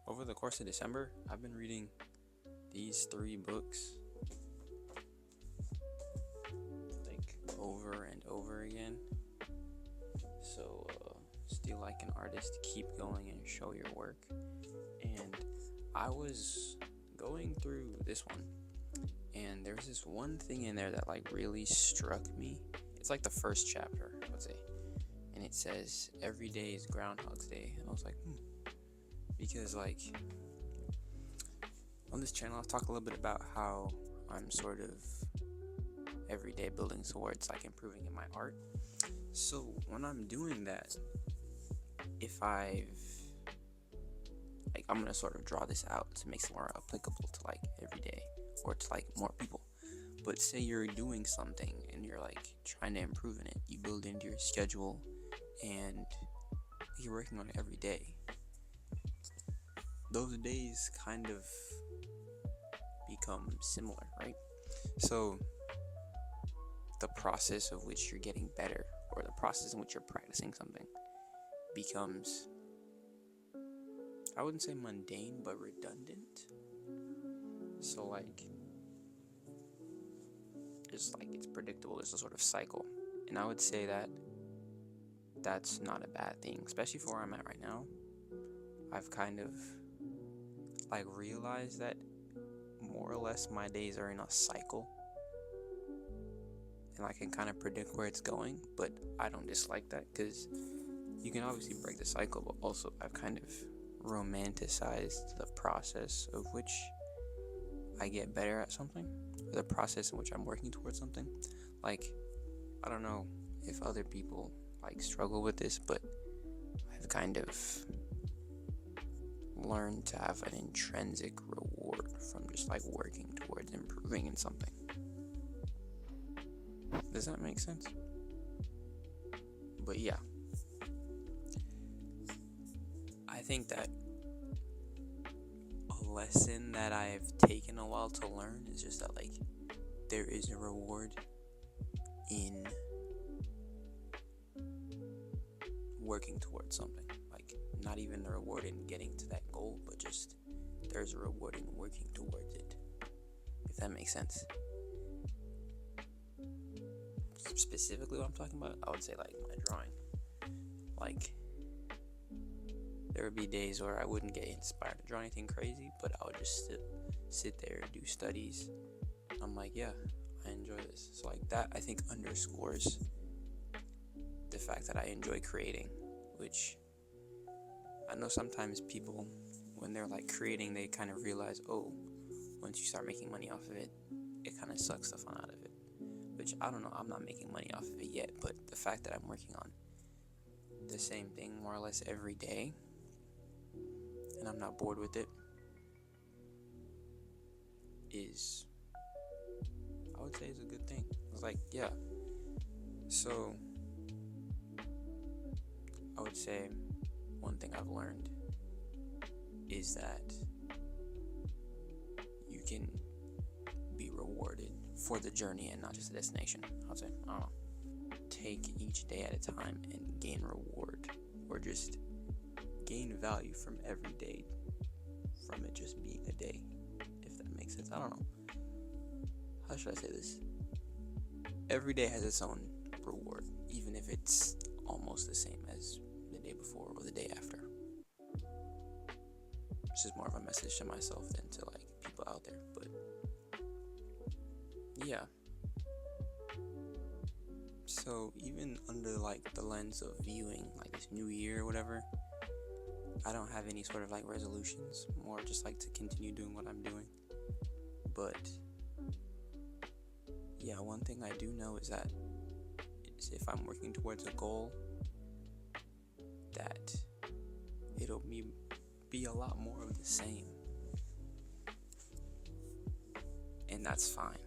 Over the course of December, I've been reading these three books like over and over again. Steal Like an Artist, Keep Going, and Show Your Work. And I was going through this one, and there's this one thing in there that like really struck me. It's like the first chapter, I would say, and it says every day is Groundhogs Day, and I was like, because like on this channel I've talked a little bit about how I'm sort of every day building towards like improving in my art. So when I'm doing that, if I'm gonna sort of draw this out to make it more applicable to like every day or to like more people. But say you're doing something and you're like trying to improve in it, you build into your schedule and you're working on it every day. Those days kind of become similar, right? So the process of which you're getting better, or the process in which you're practicing something, becomes, I wouldn't say mundane, but redundant. So like it's predictable. It's a sort of cycle, and I would say that that's not a bad thing, especially for where I'm at right now. I've kind of like realized that more or less my days are in a cycle, and I can kind of predict where it's going, but I don't dislike that because you can obviously break the cycle, but also I've kind of romanticized the process of which I get better at something, or the process in which I'm working towards something. Like, I don't know if other people like struggle with this, but I've kind of learned to have an intrinsic reward from just like working towards improving in something. Does that make sense? But yeah, I think that a lesson that I've taken a while to learn is just that like there is a reward in working towards something. Like not even the reward in getting to that goal, but just there's a reward in working towards it. If that makes sense. Specifically what I'm talking about, I would say like my drawing. Like there would be days where I wouldn't get inspired to draw anything crazy, but I would just sit there and do studies. I'm like, yeah, I enjoy this. So like that I think underscores the fact that I enjoy creating, which I know sometimes people, when they're like creating, they kind of realize, oh, once you start making money off of it, it kind of sucks the fun out of it. Which I don't know, I'm not making money off of it yet, but the fact that I'm working on the same thing more or less every day and I'm not bored with it is, I would say, is a good thing. I was like, yeah. So I would say one thing I've learned is that you can be rewarded for the journey and not just the destination. I'll say, I don't know, take each day at a time and gain reward, or just gain value from every day, from it just being a day, if that makes sense. I don't know, how should I say this? Every day has its own reward, even if it's almost the same as the day before or the day after. This is more of a message to myself than to like people out there, but yeah. So even under like the lens of viewing like this new year or whatever, I don't have any sort of like resolutions, more just like to continue doing what I'm doing. But yeah, one thing I do know is that if I'm working towards a goal, that it'll be a lot more of the same. And that's fine.